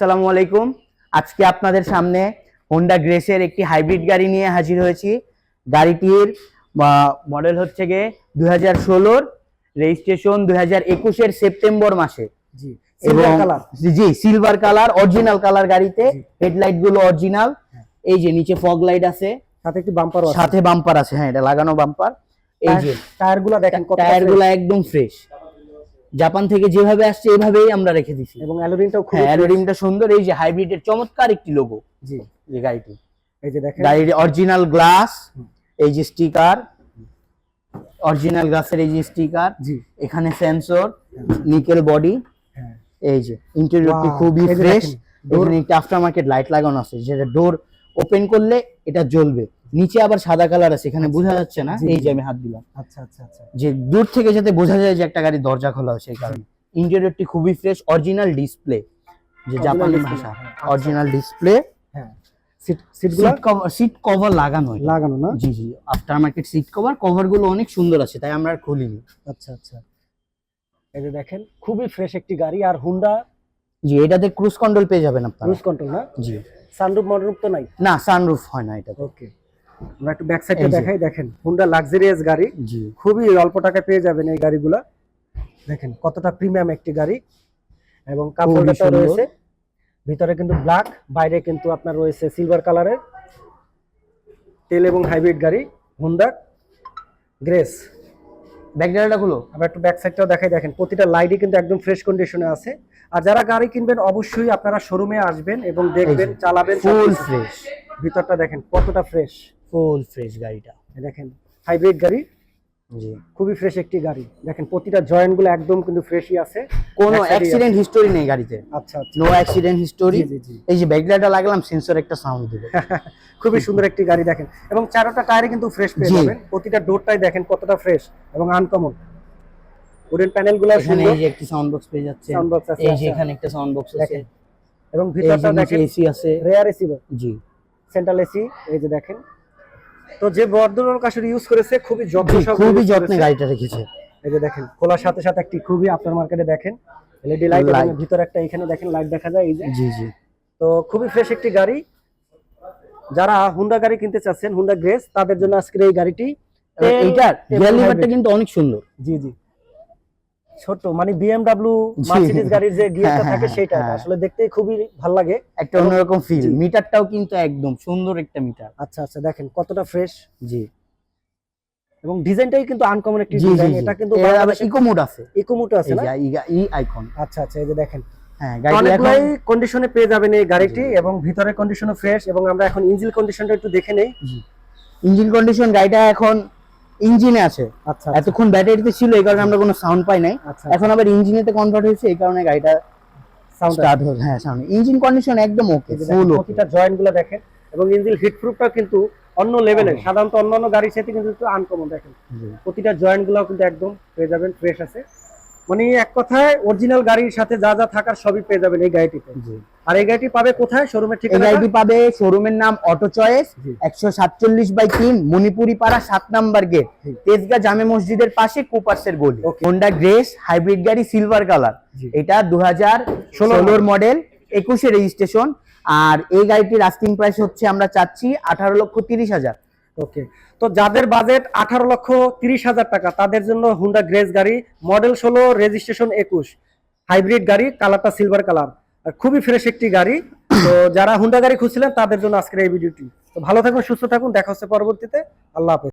আসসালামু আলাইকুম। আজকে আপনাদের সামনে হোন্ডা গ্রেসের একটি হাইব্রিড গাড়ি নিয়ে হাজির হয়েছি। গাড়িটির মডেল হচ্ছে গিয়ে 2016, রেজিস্ট্রেশন 2021 সেপ্টেম্বর মাসে। জি সিলভার কালার। জি সিলভার কালার, অরিজিনাল কালার গাড়িতে। হেডলাইট গুলো অরিজিনাল। এই যে নিচে ফগ লাইট আছে, সাথে একটি বাম্পার আছে। সাথে বাম্পার আছে, হ্যাঁ এটা লাগানো বাম্পার। এই যে টায়ারগুলো দেখেন, কত টায়ারগুলো একদম ফ্রেশ, জাপান থেকে যেভাবে আসছে এভাবেই আমরা রেখে দিছি। এবং অ্যালোরিমটাও খুব অ্যালোরিমটা সুন্দর। এই যে হাইব্রিডের চমৎকার একটি লোগো। জি যে গাড়িটি, এই যে দেখেন গাড়ির অরিজিনাল গ্লাস, এই যে স্টিকার, অরিজিনাল গ্লাসের এই যে স্টিকার, জি এখানে সেন্সর, নিকেল বডি। হ্যাঁ এই যে ইন্টেরিয়রটি খুবই ফ্রেশ। এখানে একটা আফটার মার্কেট লাইট লাগানো আছে, যেটা ডোর ওপেন করলে এটা জ্বলবে। নিচে আবার সাদা কালার আছে, এখানে বোঝা যাচ্ছে না, এই যে আমি হাত দিলাম। আচ্ছা আচ্ছা আচ্ছা, যে দূর থেকে যাতে বোঝা যায় যে একটা গাড়ি দরজা খোলা আছে, এই কারণে। ইন্টেরিয়রটি খুবই ফ্রেশ, অরিজিনাল ডিসপ্লে, যে জাপানি ভাষা, অরিজিনাল ডিসপ্লে। হ্যাঁ সিট কভার লাগানো না? জি জি, আফটার মার্কেট সিট কভার গুলো অনেক সুন্দর আছে, তাই আমরা আর খুলিনি। আচ্ছা আচ্ছা, এই যে দেখেন খুবই ফ্রেশ একটি গাড়ি। আর হুন্ডা, জি এটাতে ক্রুজ কন্ট্রোল পেয়ে যাবেন আপনারা। ক্রুজ কন্ট্রোল না? জি। সানরুফ মডরুফ তো নাই? না, সানরুফ হয় না এটাতে। ওকে, আমরা একটু ব্যাক সাইডটা দেখাই। দেখেন হুন্ডা লাক্সারিয়াস গাড়ি, জি খুবই অল্প টাকায় পেয়ে যাবেন এই গাড়িগুলা। দেখেন কতটা প্রিমিয়াম একটি গাড়ি। এবং কাপ হোল্ডারটা রয়েছে, ভিতরে কিন্তু ব্ল্যাক, বাইরে কিন্তু আপনার রয়েছে সিলভার কালারের। তেল এবং হাইব্রিড গাড়ি, হুন্ডা গ্রেস। ব্যাক ডালাটা খুলো, আবার একটু ব্যাক সাইডটাও দেখাই। দেখেন প্রতিটা লাইটই কিন্তু একদম ফ্রেশ কন্ডিশনে আছে। আর যারা গাড়ি কিনবেন অবশ্যই আপনারা শোরুমে আসবেন এবং দেখবেন, চালাবেন। ফুল ফ্রেশ, ভিতরটা দেখেন কতটা ফ্রেশ, ফুল ফ্রেশ গাড়িটা। দেখেন হাইব্রিড গাড়ি, জি খুবই ফ্রেশ একটি গাড়ি। দেখেন প্রতিটা জয়েন্ট গুলো একদম কিন্তু ফ্রেশই আছে, কোনো অ্যাক্সিডেন্ট হিস্টোরি নেই গাড়িতে। আচ্ছা আচ্ছা, নো অ্যাক্সিডেন্ট হিস্টোরি। জি জি, এই যে ব্যাক লাইটটা লাগলাম, সেন্সর একটা সাউন্ড দিবে। খুবই সুন্দর একটি গাড়ি। দেখেন এবং চারটা টায়ারে কিন্তু ফ্রেশ পেয়ে যাবেন। প্রতিটা ডোরটাই দেখেন কতটা ফ্রেশ এবং আনকমন। উডেন প্যানেলগুলো এখানে সুন্দর, এই যে একটা সাউন্ড বক্স পেয়ে যাচ্ছে, সাউন্ড বক্স আছে। এই যে এখানে একটা সাউন্ড বক্স আছে, এবং ভিতরটা দেখেন এসি আছে, রেয়ার এসি, জি সেন্ট্রাল এসি। এই যে দেখেন, তো যে ভদ্রলোক আসলে ইউজ করেছে খুবই খুবই যত্নে গাড়িটা রেখেছে। এই যে দেখেন খোলার সাথে সাথে একটি খুবই আফটার মার্কেটে দেখেন এলইডি লাইট, এবং ভিতরে একটা এখানে দেখেন লাইট দেখা যায়, এই যে। জি জি, তো খুবই ফ্রেশ একটি গাড়ি। যারা হুন্ডা গাড়ি কিনতে চাচ্ছেন, হুন্ডা গ্রেস, তাদের জন্য আজকের এই গাড়িটি। এইটার গিয়ার লিভারটা কিন্তু অনেক সুন্দর। জি জি, ছোট মানে বিএমডব্লিউ মার্সিডিজ গাড়ির যে গিয়ারটা থাকে সেটা আসলে দেখতে খুবই ভালো লাগে, একটা অন্যরকম ফিল। মিটারটাও কিন্তু একদম সুন্দর একটা মিটার। আচ্ছা আচ্ছা, দেখেন কতটা ফ্রেশ। জি, এবং ডিজাইনটাই কিন্তু আনকমন একটি ডিজাইন। এটা কিন্তু ইকো মোড আছে, ইকো মোড আছে না? ই আইকন। আচ্ছা আচ্ছা, এই যে দেখেন হ্যাঁ, গাড়িটা এখন কন্ডিশনে পেয়ে যাবেন এই গাড়িটি, এবং ভিতরে কন্ডিশনও ফ্রেশ। এবং আমরা এখন ইঞ্জিন কন্ডিশনটা একটু দেখে নেই। ইঞ্জিন কন্ডিশন, গাড়িটা এখন ইঞ্জিনে আছে। আচ্ছা, এতক্ষণ ব্যাটারিতে ছিল, এই কারণে আমরা কোনো সাউন্ড পাই নাই। এখন আবার ইঞ্জিনেতে কনভার্ট হয়েছে, এই কারণে গাড়িটা সাউন্ড স্টার্ট হচ্ছে। হ্যাঁ, সাউন্ড, ইঞ্জিন কন্ডিশন একদম ওকে, ফুল। প্রতিটা জয়েন্টগুলো দেখেন, এবং ইঞ্জিন হিট প্রুফটা কিন্তু অন্য লেভেলের। সাধারণত অন্যান্য গাড়ির সাথে কিন্তু একটু আনকমন। দেখেন প্রতিটা জয়েন্টগুলো কিন্তু একদম পেয়ে যাবেন ফ্রেশ আছে। মানে এক কথায় অরিজিনাল গাড়ির সাথে যা যা থাকার সবই পেয়ে যাবেন এই গাড়িটিতে। আর এই গাড়িটি পাবে কোথায়? শোরুমের ঠিকানা? এই গাড়িটি পাবে শোরুমের নাম অটো চয়েস, 147/3 মণিপুরি পাড়া 7 নাম্বার গেট, তেজগাঁ জামে মসজিদের পাশে, কুপার্সের গলি। হোন্ডা গ্রেস হাইব্রিড গাড়ি, সিলভার কালার। এটা 2016 মডেল, 21 রেজিস্ট্রেশন। আর এই গাড়িটির আস্কিং প্রাইস হচ্ছে, আমরা চাচ্ছি 18,30,000। ওকে, তো যাদের বাজেট 18,30,000 টাকা, তাদের জন্য হুন্ডা গ্রেস গাড়ি, মডেল 16, রেজিস্ট্রেশন 21, হাইব্রিড গাড়ি, কালারটা সিলভার কালার, আর খুবই ফ্রেশ একটি গাড়ি। তো যারা হুন্ডা গাড়ি খুঁজছিলেন তাদের জন্য আজকের এই ভিডিওটি। তো ভালো থাকুন, সুস্থ থাকুন, দেখা হচ্ছে পরবর্তীতে। আল্লাহ হাফেজ।